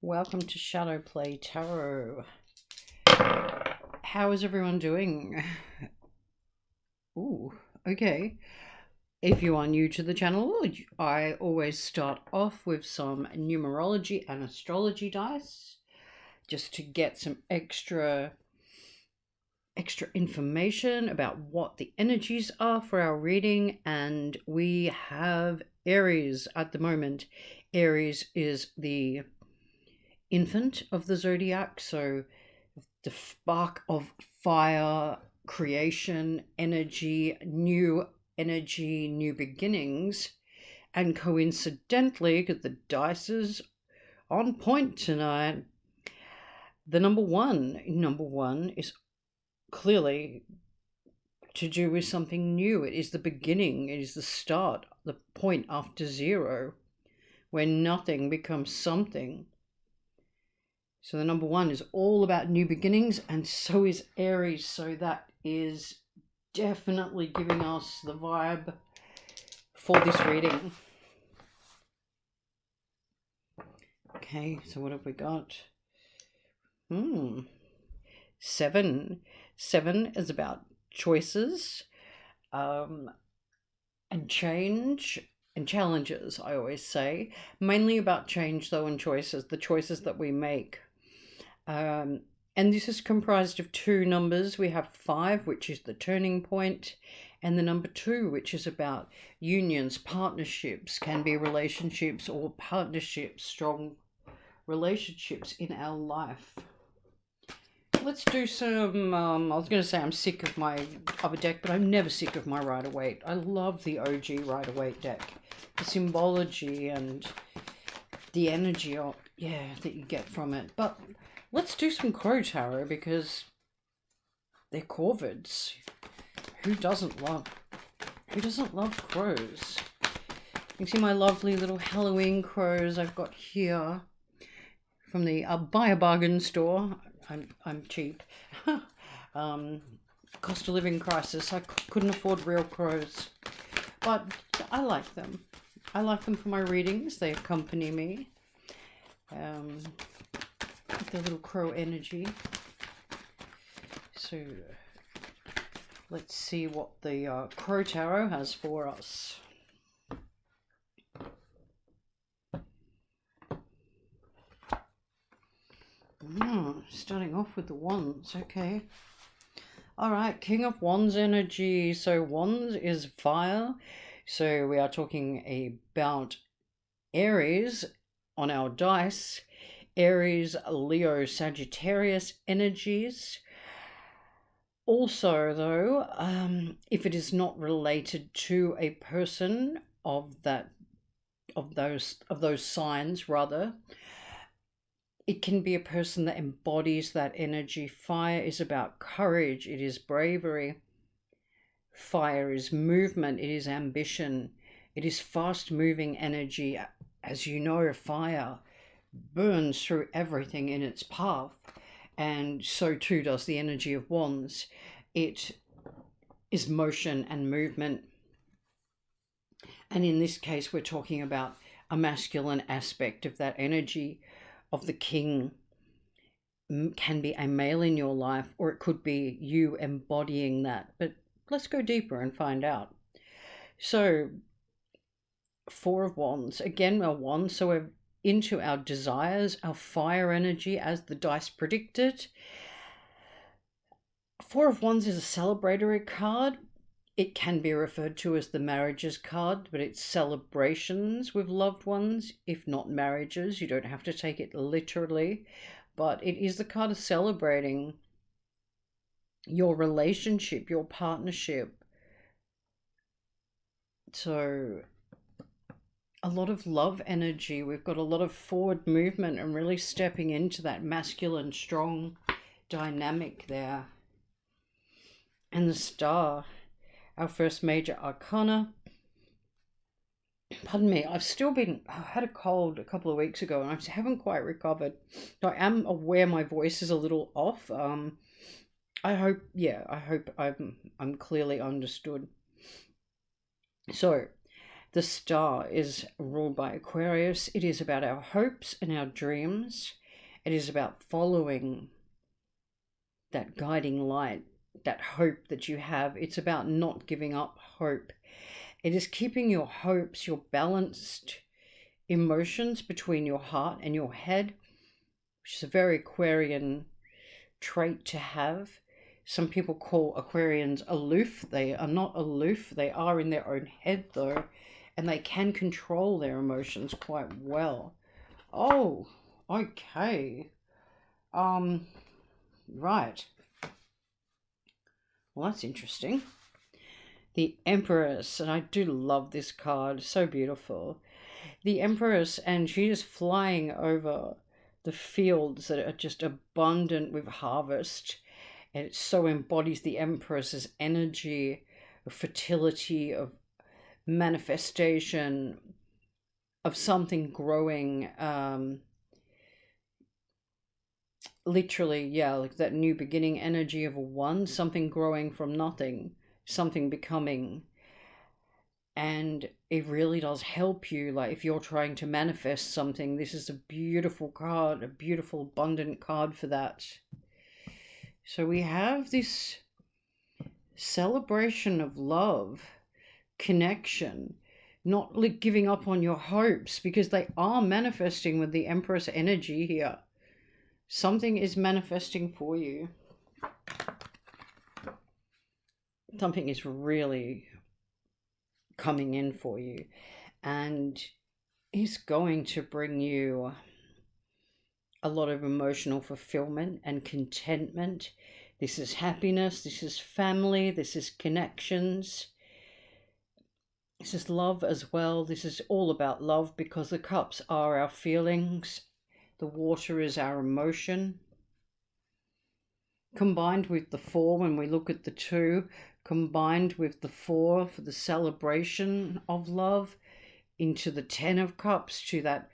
Welcome to Shadow Play Tarot. How is everyone doing? Ooh, okay. If you are new to the channel, I always start off with some numerology and astrology dice just to get some extra information about what the energies are for our reading. And we have Aries at the moment. Aries is the infant of the zodiac, so the spark of fire, creation, energy, new beginnings. And coincidentally, because the dice is on point tonight, the number one is clearly to do with something new. It is the beginning, it is the start, the point after zero, where nothing becomes something. So the number one is all about new beginnings, and so is Aries. So that is definitely giving us the vibe for this reading. Okay, so what have we got? Seven. Seven is about choices and change and challenges, I always say. Mainly about change, though, and choices, the choices that we make. And this is comprised of two numbers. We have 5, which is the turning point, and the number 2, which is about unions, partnerships, can be relationships or partnerships, strong relationships in our life. Let's do some, I was going to say I'm sick of my other deck, but I'm never sick of my Rider-Waite. I love the OG Rider-Waite deck. The symbology and the energy of, that you get from it. But let's do some Crow Tarot, because they're corvids. Who doesn't love crows? You can see my lovely little Halloween crows I've got here from the Buy a Bargain store. I'm cheap. Cost of living crisis. I couldn't afford real crows, but I like them. I like them for my readings. They accompany me. The little crow energy. So let's see what the Crow Tarot has for us. Starting off with the Wands. Okay. All right, King of Wands energy. So Wands is fire. So we are talking about Aries on our dice. Aries, Leo, Sagittarius energies. Also, though, if it is not related to a person of those signs, rather, it can be a person that embodies that energy. Fire is about courage. It is bravery. Fire is movement. It is ambition. It is fast-moving energy. As you know, fire burns through everything in its path, and so too does the energy of Wands. It is motion and movement, and in this case we're talking about a masculine aspect of that energy of the king. Can be a male in your life, or it could be you embodying that, but let's go deeper and find out. So 4 of Wands, again, a wand, so we're into our desires, our fire energy, as the dice predicted. 4 of Wands is a celebratory card. It can be referred to as the marriages card, but it's celebrations with loved ones, if not marriages. You don't have to take it literally, but it is the card of celebrating your relationship, your partnership. So a lot of love energy. We've got a lot of forward movement and really stepping into that masculine, strong dynamic there. And the Star, our first major arcana. Pardon me, I had a cold a couple of weeks ago and I haven't quite recovered. So I am aware my voice is a little off. I hope I'm clearly understood. So The star is ruled by Aquarius. It is about our hopes and our dreams. It is about following that guiding light, that hope that you have. It's about not giving up hope. It is keeping your hopes, your balanced emotions between your heart and your head, which is a very Aquarian trait to have. Some people call Aquarians aloof. They are not aloof. They are in their own head though, and they can control their emotions quite well. Oh, okay. Right. Well, that's interesting. The Empress, and I do love this card, so beautiful. The Empress, and she is flying over the fields that are just abundant with harvest, and it so embodies the Empress's energy of fertility, of manifestation, of something growing, literally, yeah, like that new beginning energy of a one, something growing from nothing, something becoming. And it really does help you, like if you're trying to manifest something, this is a beautiful card, a beautiful abundant card for that. So we have this celebration of love, connection, not like giving up on your hopes, because they are manifesting with the Empress energy here. Something is manifesting for you. Something is really coming in for you, and is going to bring you a lot of emotional fulfillment and contentment. This is happiness, this is family, this is connections, this is love as well. This is all about love, because the cups are our feelings, the water is our emotion. Combined with the 4, when we look at the 2, combined with the 4 for the celebration of love, into the 10 of Cups, to that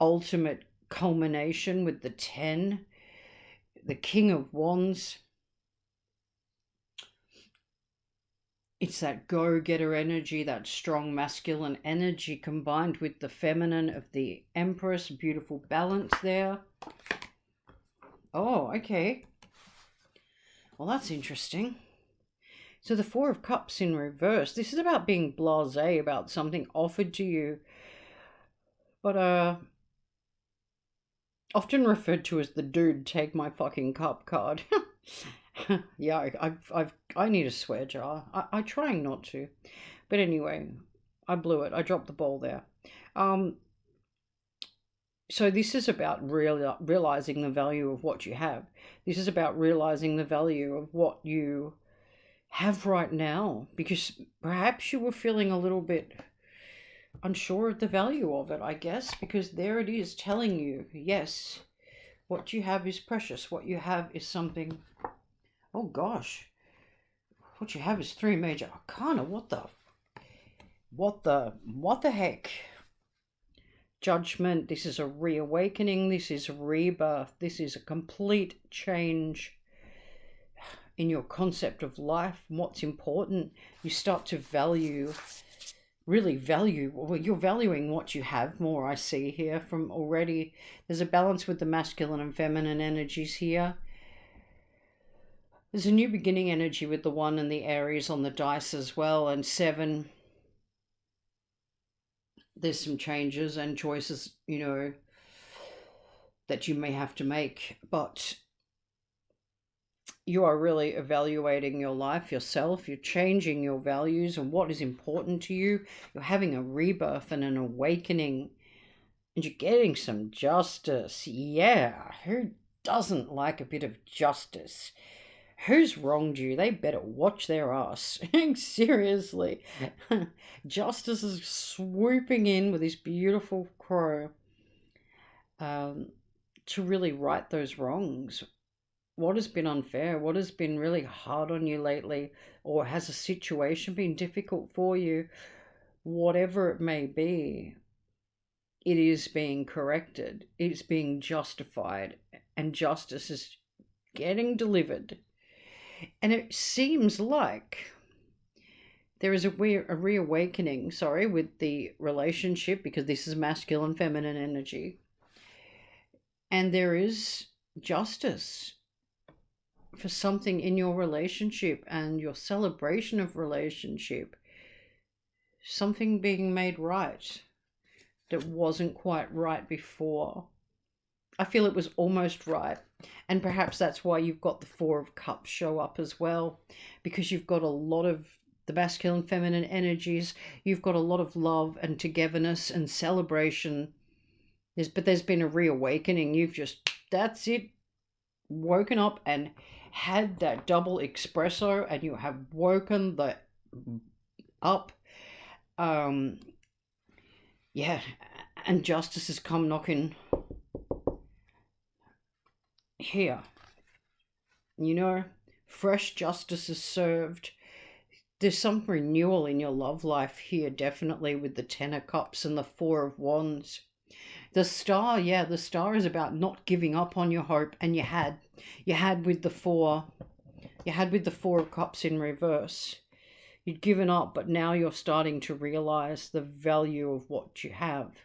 ultimate culmination with the 10, the King of Wands. It's that go-getter energy, that strong masculine energy, combined with the feminine of the Empress. Beautiful balance there. Oh, okay. Well, that's interesting. So the 4 of Cups in reverse. This is about being blasé about something offered to you, but often referred to as the dude take my fucking cup card. Yeah, I need a swear jar. I trying not to, but anyway, I blew it. I dropped the ball there. So this is about realizing the value of what you have. This is about realizing the value of what you have right now, because perhaps you were feeling a little bit unsure of the value of it, I guess, because there it is telling you, yes, what you have is precious. What you have is something. Oh gosh, what you have is 3 major arcana. What the heck? Judgment. This is a reawakening. This is rebirth. This is a complete change in your concept of life, what's important. You start to value, really value, well, you're valuing what you have more, I see here from already. There's a balance with the masculine and feminine energies here. There's a new beginning energy with the 1 and the Aries on the dice as well, and 7. There's some changes and choices, you know, that you may have to make, but you are really evaluating your life, yourself. You're changing your values and what is important to you. You're having a rebirth and an awakening, and you're getting some justice. Yeah, who doesn't like a bit of justice? Who's wronged you? They better watch their ass. Seriously. Justice is swooping in with this beautiful crow to really right those wrongs. What has been unfair? What has been really hard on you lately? Or has a situation been difficult for you? Whatever it may be, it is being corrected. It's being justified. And justice is getting delivered. And it seems like there is a reawakening, sorry, with the relationship, because this is masculine, feminine energy. And there is justice for something in your relationship and your celebration of relationship. Something being made right that wasn't quite right before. I feel it was almost right. And perhaps that's why you've got the Four of Cups show up as well, because you've got a lot of the masculine, feminine energies. You've got a lot of love and togetherness and celebration. But there's been a reawakening. You've just, that's it, woken up and had that double espresso, and you have woken the up. Yeah, and justice has come knocking here. You know, fresh justice is served. There's some renewal in your love life here, definitely, with the Ten of Cups and the Four of Wands. The Star, yeah, the Star is about not giving up on your hope, and you had with the Four of Cups in reverse. You'd given up, but now you're starting to realize the value of what you have.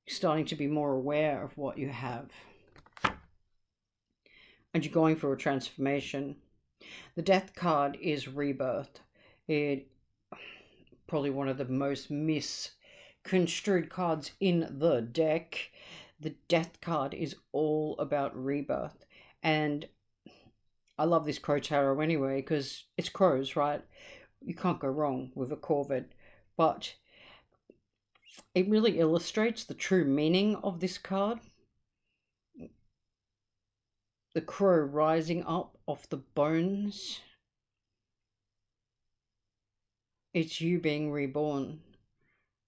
You're starting to be more aware of what you have. And you're going for a transformation. The Death card is rebirth. It probably one of the most misconstrued cards in the deck. The Death card is all about rebirth. And I love this crow tarot anyway, because it's crows, right? You can't go wrong with a corvid. But it really illustrates the true meaning of this card. The crow rising up off the bones. It's you being reborn.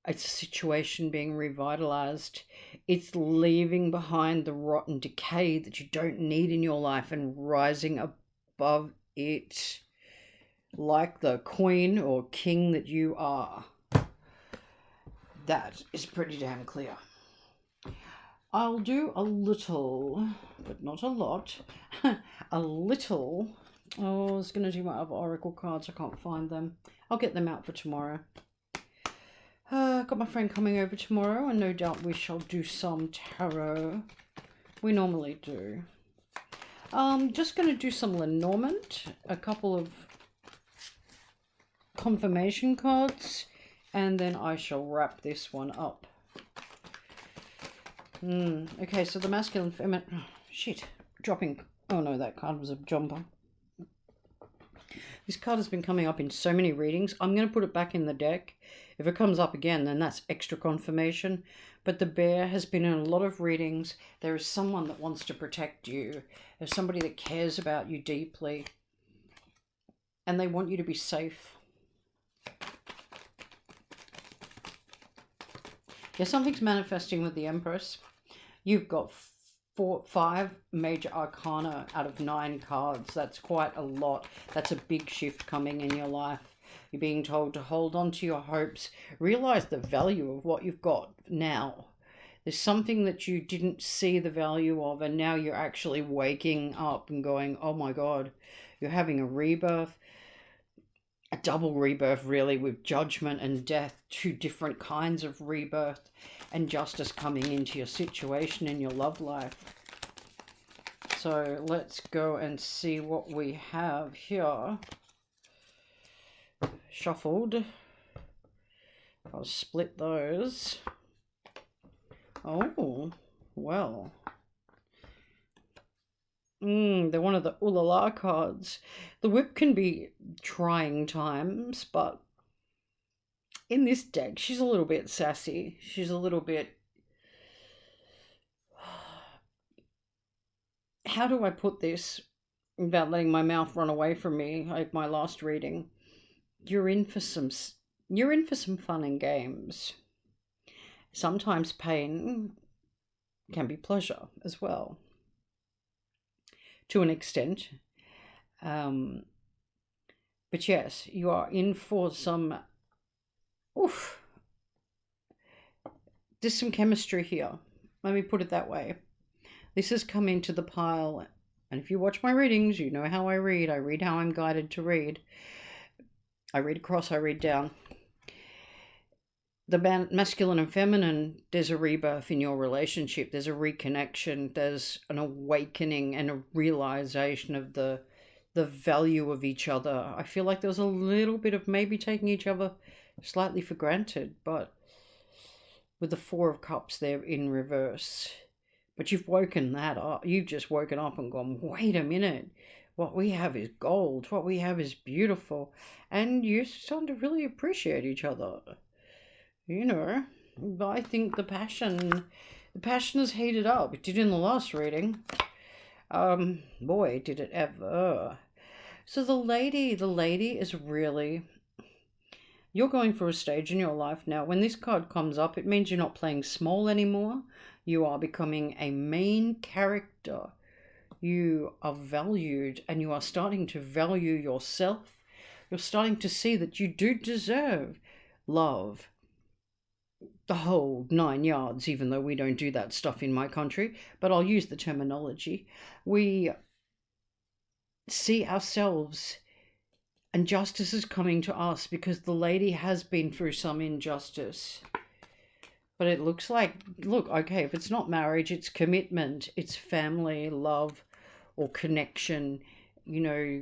It's a situation being revitalized. It's leaving behind the rotten decay that you don't need in your life and rising above it like the queen or king that you are. That is pretty damn clear. I'll do a little, but not a lot, a little. Oh, I was going to do my other oracle cards. I can't find them. I'll get them out for tomorrow. Got my friend coming over tomorrow, and no doubt we shall do some tarot. We normally do. Just going to do some Lenormand, a couple of confirmation cards, and then I shall wrap this one up. Okay, so the masculine, feminine, oh, shit, dropping, oh no, that card was a jumper. This card has been coming up in so many readings. I'm going to put it back in the deck. If it comes up again, then that's extra confirmation. But the bear has been in a lot of readings. There is someone that wants to protect you. There's somebody that cares about you deeply. And they want you to be safe. Yeah, something's manifesting with the Empress. You've got 5 major arcana out of 9 cards. That's quite a lot. That's a big shift coming in your life. You're being told to hold on to your hopes. Realize the value of what you've got now. There's something that you didn't see the value of, and now you're actually waking up and going, oh my God, you're having a rebirth. A double rebirth, really, with judgment and death. 2 different kinds of rebirth and justice coming into your situation in your love life. So let's go and see what we have here. Shuffled. I'll split those. Oh, well. They're one of the ooh la la cards. The whip can be trying times, but in this deck, she's a little bit sassy. She's a little bit... How do I put this without letting my mouth run away from me, like my last reading? You're in for some fun and games. Sometimes pain can be pleasure as well, to an extent. But yes, you are in for some... Oof. There's some chemistry here. Let me put it that way. This has come into the pile. And if you watch my readings, you know how I read. I read how I'm guided to read. I read across, I read down. The masculine and feminine, there's a rebirth in your relationship. There's a reconnection. There's an awakening and a realization of the value of each other. I feel like there was a little bit of maybe taking each other slightly for granted, but with the Four of Cups there in reverse. But you've woken that up. You've just woken up and gone, wait a minute. What we have is gold. What we have is beautiful. And you're starting to really appreciate each other. You know, I think the passion has heated up. It did in the last reading. Boy, did it ever. So the lady is really, you're going through a stage in your life now. When this card comes up, it means you're not playing small anymore. You are becoming a main character. You are valued, and you are starting to value yourself. You're starting to see that you do deserve love, the whole 9 yards, even though we don't do that stuff in my country, but I'll use the terminology. We see ourselves, and justice is coming to us because the lady has been through some injustice. But it looks like, look, okay, if it's not marriage, it's commitment, it's family, love, or connection, you know,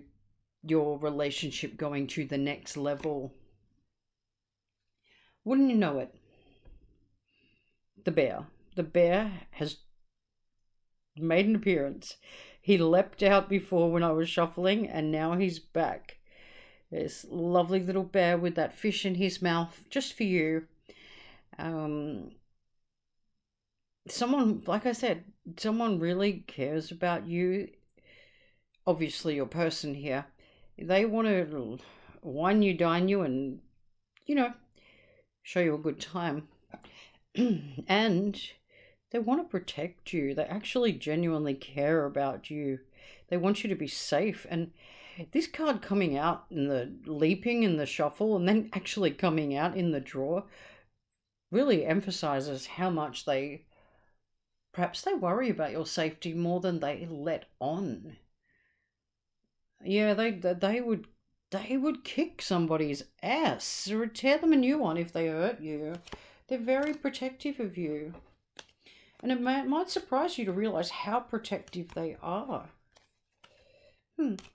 your relationship going to the next level. Wouldn't you know it? The bear has made an appearance. He leapt out before when I was shuffling, and now he's back. This lovely little bear with that fish in his mouth, just for you. Someone, like I said, someone really cares about you. Obviously, your person here. They want to wine you, dine you, and, you know, show you a good time. And they want to protect you. They actually genuinely care about you. They want you to be safe. And this card coming out in the leaping in the shuffle and then actually coming out in the draw really emphasizes how much perhaps they worry about your safety more than they let on. Yeah, they would kick somebody's ass or tear them a new one if they hurt you. They're very protective of you. And it might surprise you to realize how protective they are.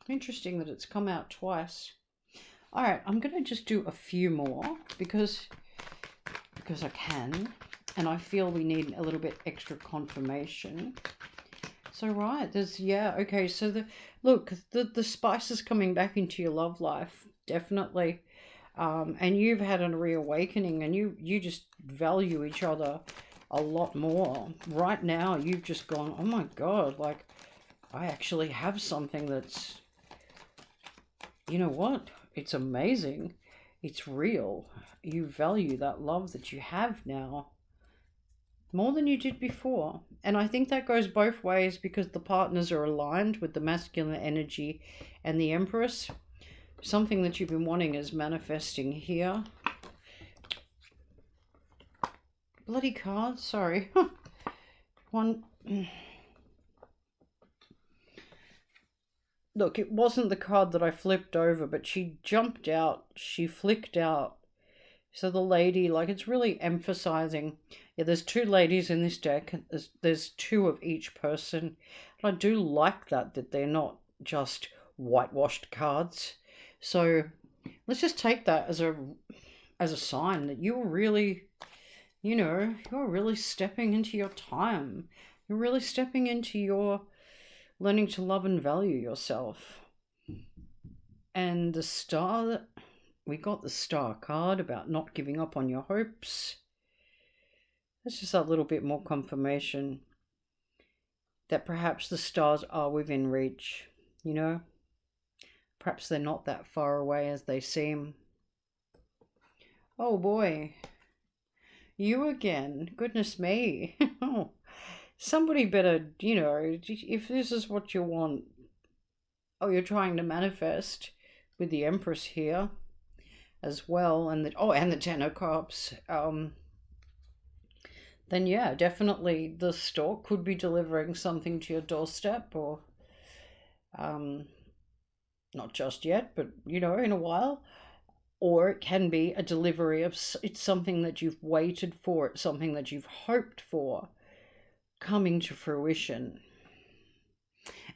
Interesting that it's come out twice. All right, I'm going to just do a few more because I can. And I feel we need a little bit extra confirmation. So, right, there's, yeah, okay. So, the spice is coming back into your love life, definitely. And you've had a reawakening, and you just value each other a lot more. Right now, you've just gone, oh my God, like, I actually have something that's, you know what? It's amazing. It's real. You value that love that you have now more than you did before. And I think that goes both ways because the partners are aligned with the masculine energy and the Empress. Something that you've been wanting is manifesting here. Bloody card, sorry. One. Look, it wasn't the card that I flipped over, but she jumped out. She flicked out. So the lady, like, it's really emphasizing. Yeah, there's two ladies in this deck. There's two of each person. And I do like that they're not just whitewashed cards. So let's just take that as a sign that you're really, you're really stepping into your time. You're really stepping into your learning to love and value yourself. And the star, we got the star card about not giving up on your hopes. That's just a little bit more confirmation that perhaps the stars are within reach, Perhaps they're not that far away as they seem. Oh boy. You again. Goodness me. Somebody better, if this is what you want. Oh, you're trying to manifest with the Empress here as well. And the Ten of Cups. Then yeah, definitely the stork could be delivering something to your doorstep, or not just yet, but in a while. or it can be a delivery of, it's something that you've waited for, it's something that you've hoped for coming to fruition.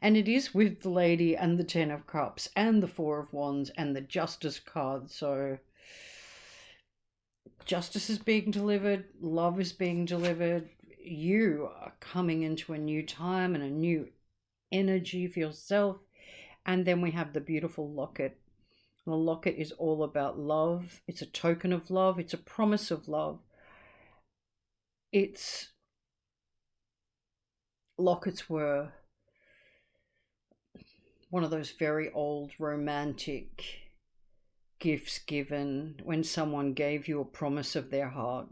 And it is with the Lady and the Ten of Cups and the Four of Wands and the Justice card. So justice is being delivered, love is being delivered. You are coming into a new time and a new energy for yourself. And then we have the beautiful locket. The locket is all about love. It's a token of love. It's a promise of love. Lockets were one of those very old romantic gifts given when someone gave you a promise of their heart.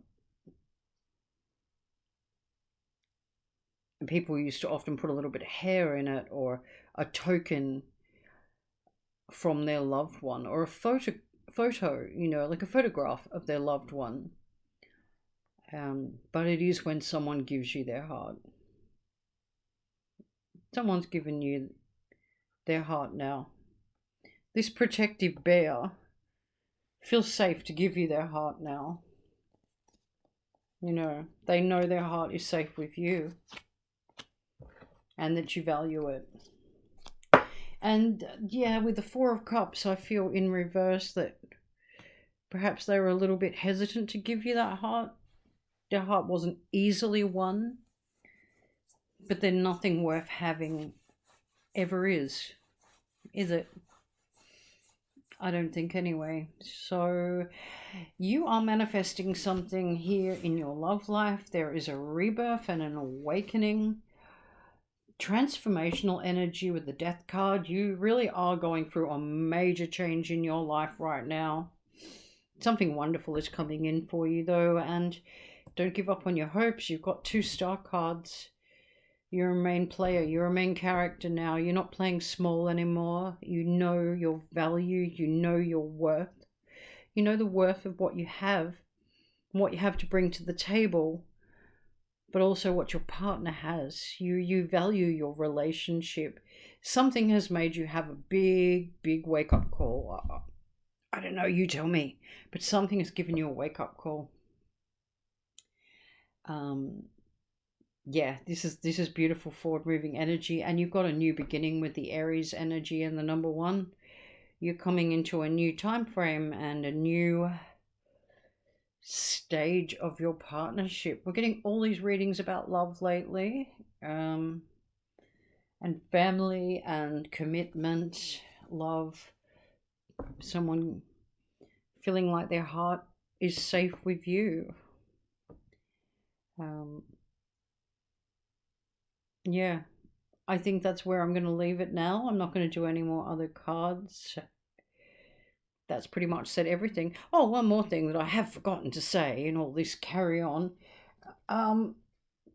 And people used to often put a little bit of hair in it, or a token from their loved one, or a photo, like a photograph of their loved one. But it is when someone gives you their heart. Someone's given you their heart now. This protective bear feels safe to give you their heart now. They know their heart is safe with you and that you value it. And yeah, with the Four of Cups, I feel in reverse that perhaps they were a little bit hesitant to give you that heart. Their heart wasn't easily won, but then nothing worth having ever is it? I don't think anyway. So you are manifesting something here in your love life. There is a rebirth and an awakening. Transformational energy with the Death card. You really are going through a major change in your life right now. Something wonderful is coming in for you though, and don't give up on your hopes. You've got 2 star cards. You're a main player. You're a main character now. You're not playing small anymore. You know your value. You know your worth. You know the worth of what you have, what you have to bring to the table, but also what your partner has. You value your relationship. Something has made you have a big wake-up call. I don't know, you tell me. But something has given you a wake-up call. Yeah, this is beautiful forward-moving energy. And you've got a new beginning with the Aries energy and the number 1. You're coming into a new time frame and a new stage of your partnership. We're getting all these readings about love lately, and family and commitment, love, someone feeling like their heart is safe with you. Yeah, I think that's where I'm going to leave it now. I'm not going to do any more other cards. That's pretty much said everything. Oh, one more thing that I have forgotten to say in all this carry on.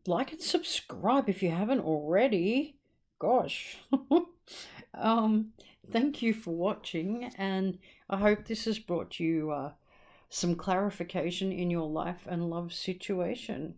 Like and subscribe if you haven't already. Gosh. Thank you for watching, and I hope this has brought you some clarification in your life and love situation.